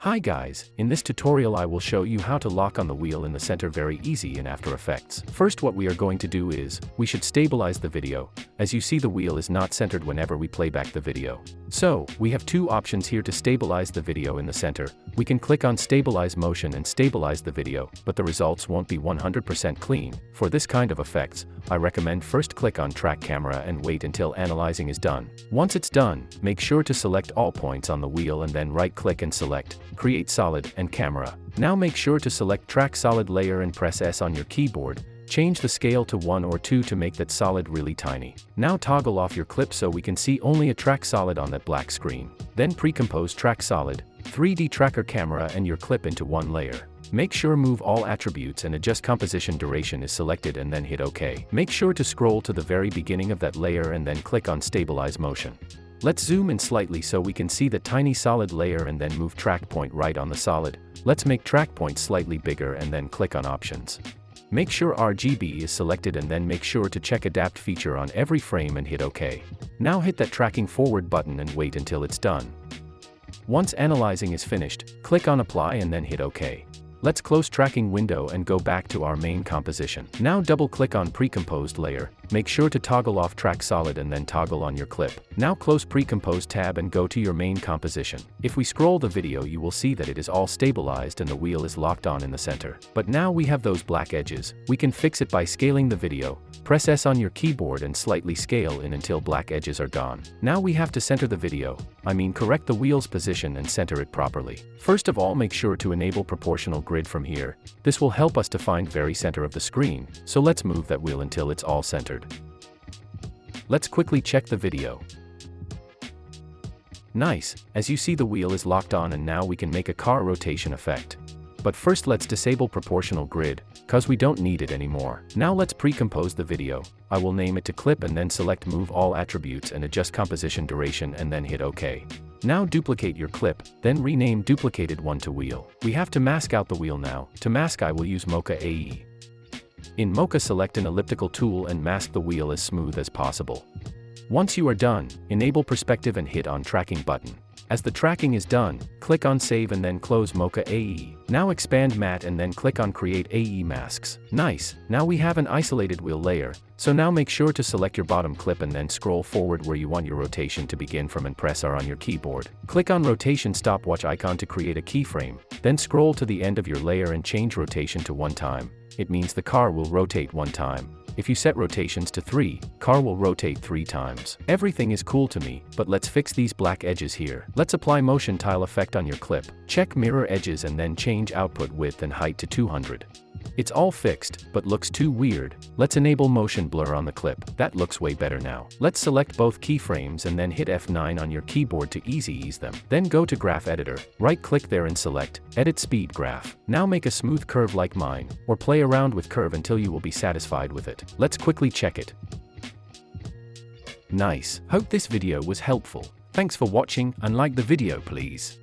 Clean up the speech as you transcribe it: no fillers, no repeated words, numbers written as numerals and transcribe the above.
Hi guys, in this tutorial I will show you how to lock on the wheel in the center very easy in After Effects. First, what we are going to do is, we should stabilize the video. As you see, the wheel is not centered whenever we play back the video. So, we have two options here to stabilize the video in the center. We can click on Stabilize Motion and stabilize the video, but the results won't be 100% clean. For this kind of effects, I recommend first click on Track Camera and wait until analyzing is done. Once it's done, make sure to select all points on the wheel and then right-click and select Create Solid and Camera. Now make sure to select Track Solid Layer and press S on your keyboard. Change the scale to 1 or 2 to make that solid really tiny. Now toggle off your clip so we can see only a track solid on that black screen. Then pre-compose Track Solid, 3D Tracker Camera and your clip into one layer. Make sure Move All Attributes and Adjust Composition Duration is selected and then hit OK. Make sure to scroll to the very beginning of that layer and then click on Stabilize Motion. Let's zoom in slightly so we can see the tiny solid layer and then move track point right on the solid. Let's make track point slightly bigger and then click on Options. Make sure RGB is selected and then make sure to check Adapt feature on every frame and hit OK. Now hit that tracking forward button and wait until it's done. Once analyzing is finished, click on Apply and then hit OK. Let's close tracking window and go back to our main composition. Now double-click on Pre-composed layer, make sure to toggle off Track Solid and then toggle on your clip. Now close Pre-composed tab and go to your main composition. If we scroll the video, you will see that it is all stabilized and the wheel is locked on in the center. But now we have those black edges. We can fix it by scaling the video. Press S on your keyboard and slightly scale in until black edges are gone. Now we have to center the video. Correct the wheel's position and center it properly. First of all, make sure to enable proportional grid from here. This will help us to find very center of the screen, so let's move that wheel until it's all centered. Let's quickly check the video. Nice, as you see the wheel is locked on and now we can make a car rotation effect. But first let's disable proportional grid, cause we don't need it anymore. Now let's pre-compose the video. I will name it to clip and then select Move All Attributes and Adjust Composition Duration and then hit OK. Now duplicate your clip, then rename duplicated one to wheel. We have to mask out the wheel now. To mask I will use Mocha AE. In Mocha select an elliptical tool and mask the wheel as smooth as possible. Once you are done, enable perspective and hit on tracking button. As the tracking is done, click on Save and then close Mocha AE. Now expand Matte and then click on Create AE Masks. Nice, now we have an isolated wheel layer, so now make sure to select your bottom clip and then scroll forward where you want your rotation to begin from and press R on your keyboard. Click on Rotation Stopwatch icon to create a keyframe, then scroll to the end of your layer and change rotation to 1 time. It means the car will rotate 1 time. If you set rotations to 3, car will rotate 3 times. Everything is cool to me, but let's fix these black edges here. Let's apply motion tile effect on your clip. Check mirror edges and then change output width and height to 200. It's all fixed, but looks too weird. Let's enable motion blur on the clip. That looks way better now. Let's select both keyframes and then hit F9 on your keyboard to ease them. Then go to Graph Editor, right-click there and select Edit Speed Graph. Now make a smooth curve like mine, or play around with curve until you will be satisfied with it. Let's quickly check it. Nice. Hope this video was helpful. Thanks for watching and like the video please.